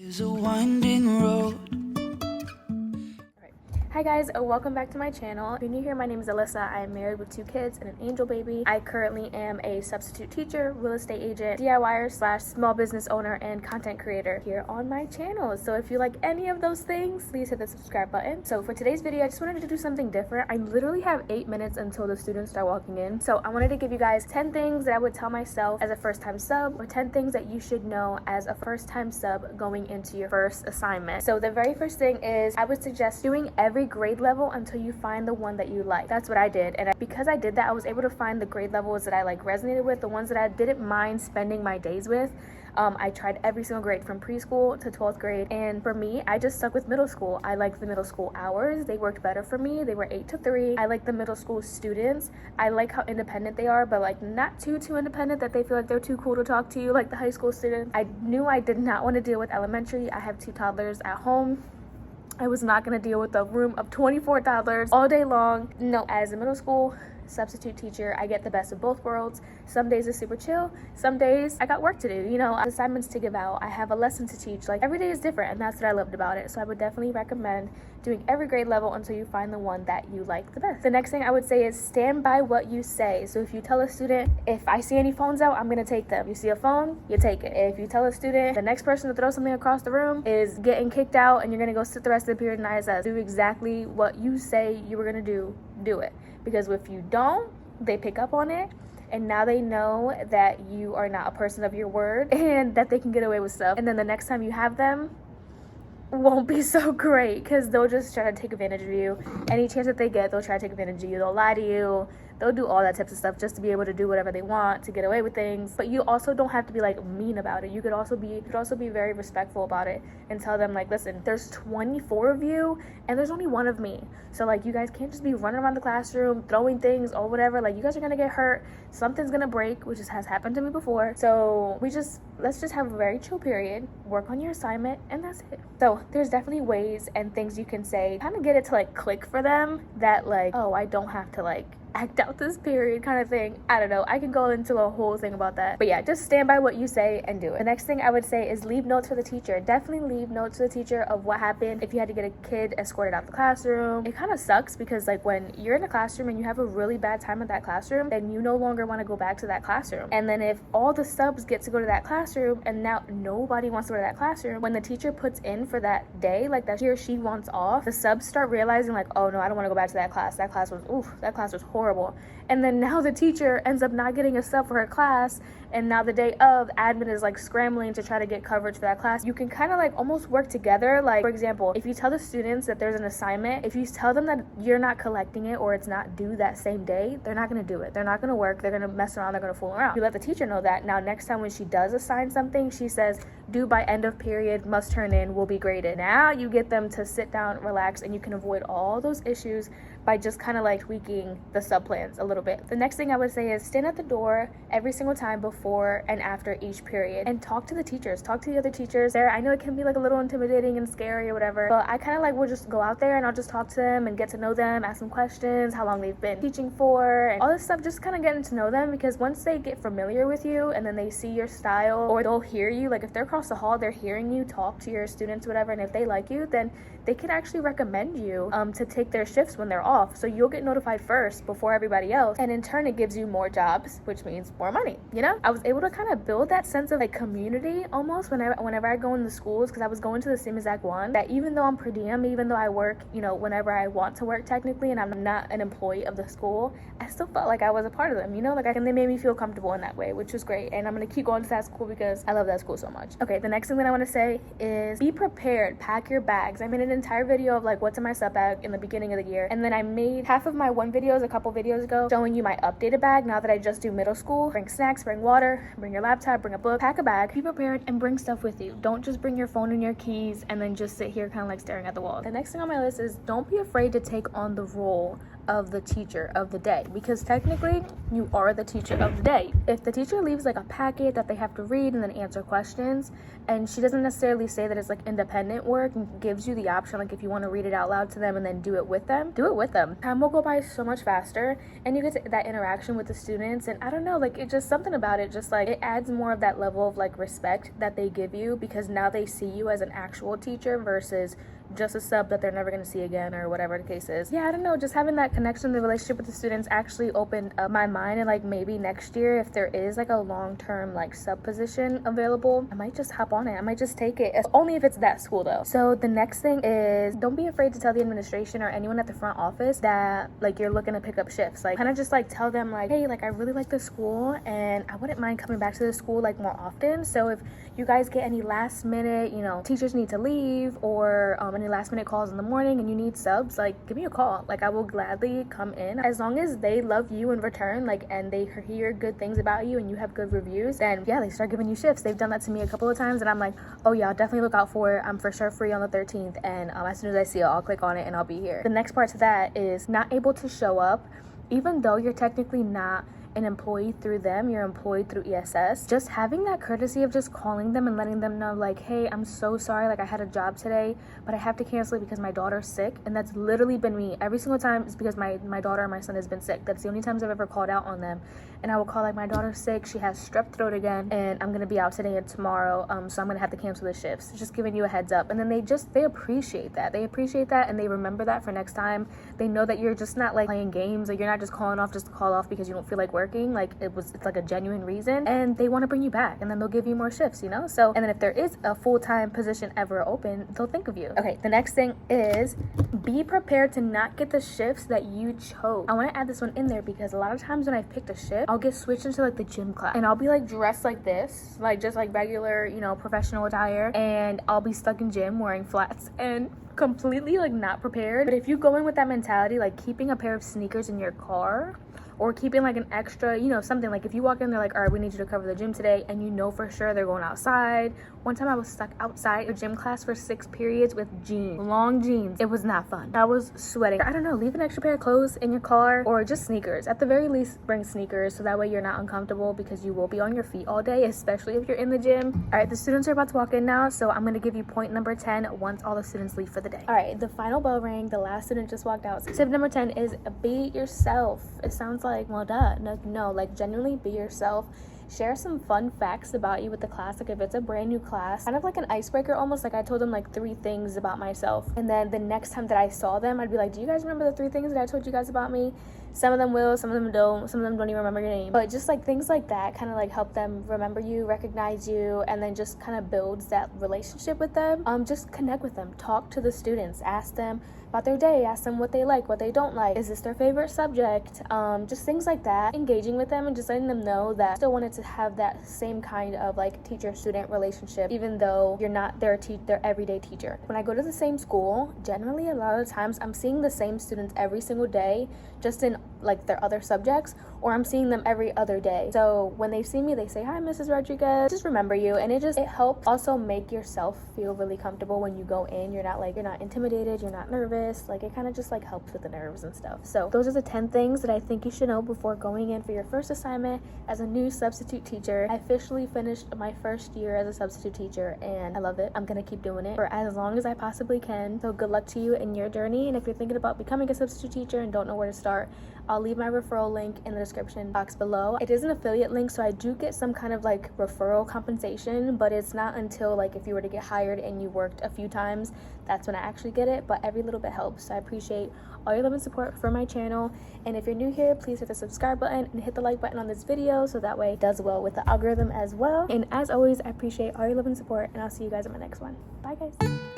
Is a winding road. Hi guys, welcome back to my channel. If you're new here, my name is Alyssa. I am married with 2 kids and an angel baby. I currently am a substitute teacher, real estate agent, DIYer slash small business owner, and content creator here on my channel. So if you like any of those things, please hit the subscribe button. So for today's video, I just wanted to do something different. I literally have 8 minutes until the students start walking in. So I wanted to give you guys 10 things that I would tell myself as a first-time sub, or 10 things that you should know as a first-time sub going into your first assignment. So the very first thing is I would suggest doing every grade level until you find the one that you like. That's what I did, and because I did that, I was able to find the grade levels that I resonated with, the ones that I didn't mind spending my days with. I tried every single grade from preschool to 12th grade, and for me, I just stuck with middle school. I liked the middle school hours. They worked better for me. They were 8 to 3. I like the middle school students. I like how independent they are, but not too independent that they feel like they're too cool to talk to you like the high school students. I knew I did not want to deal with elementary. I have 2 toddlers at home. I was not going to deal with a room of 24 toddlers all day long. No, as a middle school substitute teacher, I get the best of both worlds. Some days it's super chill. Some days I got work to do, assignments to give out. I have a lesson to teach. Every day is different, and that's what I loved about it. So I would definitely recommend doing every grade level until you find the one that you like the best. The next thing I would say is stand by what you say. So if you tell a student, if I see any phones out, I'm going to take them. You see a phone, you take it. If you tell a student the next person to throw something across the room is getting kicked out and you're going to go sit the rest of the period in ISS, do exactly what you say you were going to do it. Because if you don't, they pick up on it, and now they know that you are not a person of your word and that they can get away with stuff. And then the next time you have them won't be so great, because they'll just try to take advantage of you. Any chance that they get, they'll try to take advantage of you. They'll lie to you. They'll do all that types of stuff just to be able to do whatever they want, to get away with things. But you also don't have to be mean about it. You could also be very respectful about it and tell them listen, there's 24 of you and there's only 1 of me. So you guys can't just be running around the classroom throwing things or whatever. You guys are gonna get hurt. Something's gonna break, which has happened to me before. So let's just have a very chill period, work on your assignment, and that's it. So there's definitely ways and things you can say, kind of get it to click for them that oh, I don't have to act out this period kind of thing. I don't know. I can go into a whole thing about that. But yeah, just stand by what you say and do it. The next thing I would say is leave notes for the teacher. Definitely leave notes for the teacher of what happened if you had to get a kid escorted out the classroom. It kind of sucks because when you're in a classroom and you have a really bad time at that classroom, then you no longer want to go back to that classroom. And then if all the subs get to go to that classroom and now nobody wants to go to that classroom, when the teacher puts in for that day, that he or she wants off, the subs start realizing oh no, I don't want to go back to that class. That class was horrible. And then now the teacher ends up not getting a sub for her class, and now the day of, admin is scrambling to try to get coverage for that class. You can kind of almost work together. For example, if you tell the students that there's an assignment, if you tell them that you're not collecting it or it's not due that same day, they're not going to do it. They're not going to work. They're going to mess around. They're going to fool around. You let the teacher know that. Now next time when she does assign something, she says due by end of period, must turn in, will be graded. Now you get them to sit down, relax, and you can avoid all those issues by just kind of tweaking the sub plans a little bit. The next thing I would say is stand at the door every single time before and after each period and talk to the teachers. Talk to the other teachers there. I know it can be a little intimidating and scary or whatever, but I kind of will just go out there and I'll just talk to them and get to know them, ask them questions, how long they've been teaching for, and all this stuff, just kind of getting to know them, because once they get familiar with you and then they see your style, or they'll hear you, if they're across the hall, they're hearing you talk to your students, whatever, and if they like you, then they can actually recommend you to take their shifts when they're off. So you'll get notified first before everybody else, and in turn it gives you more jobs, which means more money. I was able to kind of build that sense of community almost whenever I go in the schools, because I was going to the same exact one, that even though I'm per diem, even though I work whenever I want to work technically, and I'm not an employee of the school, I still felt like I was a part of them, and they made me feel comfortable in that way, which was great. And I'm going to keep going to that school because I love that school so much. Okay, the next thing that I want to say is be prepared. Pack your bags. I made an entire video of what's in my sub bag in the beginning of the year, and then I made half of my one videos a couple videos ago showing you my updated bag now that I just do middle school. Bring snacks, bring water, bring your laptop, bring a book, pack a bag, be prepared, and bring stuff with you. Don't just bring your phone and your keys and then just sit here kind of staring at the wall. The next thing on my list is don't be afraid to take on the role of the teacher of the day, because technically you are the teacher of the day. If the teacher leaves like a packet that they have to read and then answer questions, and she doesn't necessarily say that it's like independent work and gives you the option, like if you want to read it out loud to them and then do it with them, do it with them. Time will go by so much faster, and you get that interaction with the students. And I don't know, like it just something about it, just like it adds more of that level of like respect that they give you, because now they see you as an actual teacher versus just a sub that they're never going to see again, or whatever the case is. Yeah, I don't know, just having that connection, the relationship with the students actually opened up my mind. And like maybe next year, if there is like a long-term like sub position available, I might just hop on it. I might just take it, only if it's that school though. So the next thing is, don't be afraid to tell the administration or anyone at the front office that like you're looking to pick up shifts. Like kind of just like tell them like, hey, like I really like this school and I wouldn't mind coming back to the school like more often. So if you guys get any last minute, you know, teachers need to leave, or any last minute calls in the morning and you need subs, like give me a call. Like I will gladly come in, as long as they love you in return, like, and they hear good things about you and you have good reviews, then yeah, they start giving you shifts. They've done that to me a couple of times and I'm like, oh yeah, I'll definitely look out for it. I'm for sure free on the 13th, and as soon as I see it, I'll click on it and I'll be here. The next part to that is not able to show up, even though you're technically not an employee through them, you're employed through ESS. Just having that courtesy of just calling them and letting them know like, hey, I'm so sorry, like I had a job today, but I have to cancel it because my daughter's sick. And that's literally been me every single time. It's because my daughter or my son has been sick. That's the only times I've ever called out on them. And I will call like, my daughter's sick, she has strep throat again, and I'm gonna be out today and tomorrow, so I'm gonna have to cancel the shifts. Just giving you a heads up. And then they appreciate that. They appreciate that, and they remember that for next time. They know that you're just not like playing games, like you're not just calling off just to call off because you don't feel like working. Like it's like a genuine reason, and they want to bring you back, and then they'll give you more shifts, you know? So, and then if there is a full-time position ever open, they'll think of you. Okay, the next thing is be prepared to not get the shifts that you chose. I want to add this one in there because a lot of times when I've picked a shift, I'll get switched into like the gym class, and I'll be like dressed like this, like just like regular, you know, professional attire, and I'll be stuck in gym wearing flats and completely like not prepared. But if you go in with that mentality, like keeping a pair of sneakers in your car, or keeping like an extra, you know, something, like if you walk in, they're like, all right, we need you to cover the gym today, and you know for sure they're going outside. One time I was stuck outside a gym class for 6 periods with jeans, long jeans. It was not fun. I was sweating. I don't know, leave an extra pair of clothes in your car, or just sneakers. At the very least, bring sneakers, so that way you're not uncomfortable, because you will be on your feet all day, especially if you're in the gym. All right, the students are about to walk in now, so I'm gonna give you point number 10 once all the students leave for the day. All right, the final bell rang, the last student just walked out. Tip number 10 is be yourself. It sounds like, well, duh. No, like genuinely be yourself. Share some fun facts about you with the class. Like if it's a brand new class, kind of like an icebreaker almost. Like I told them like 3 things about myself, and then the next time that I saw them, I'd be like, do you guys remember the 3 things that I told you guys about me? Some of them will, some of them don't, some of them don't even remember your name. But just like things like that kind of like help them remember you, recognize you, and then just kind of builds that relationship with them. Just connect with them, talk to the students, ask them about their day, ask them what they like, what they don't like, is this their favorite subject, just things like that. Engaging with them and just letting them know that I still wanted to have that same kind of like teacher-student relationship, even though you're not their everyday teacher. When I go to the same school, generally a lot of the times I'm seeing the same students every single day, just in like their other subjects, or I'm seeing them every other day. So when they see me, they say, hi, Mrs. Rodriguez, just remember you. And it helps also make yourself feel really comfortable when you go in. You're not intimidated, you're not nervous. Like it kind of just like helps with the nerves and stuff. So those are the 10 things that I think you should know before going in for your first assignment as a new substitute teacher. I officially finished my first year as a substitute teacher, and I love it. I'm gonna keep doing it for as long as I possibly can. So good luck to you in your journey. And if you're thinking about becoming a substitute teacher and don't know where to start, I'll leave my referral link in the description box below. It is an affiliate link, so I do get some kind of like referral compensation, but it's not until like if you were to get hired and you worked a few times, that's when I actually get it. But every little bit helps, so I appreciate all your love and support for my channel. And if you're new here, please hit the subscribe button and hit the like button on this video, so that way it does well with the algorithm as well. And as always, I appreciate all your love and support, and I'll see you guys in my next one. Bye guys.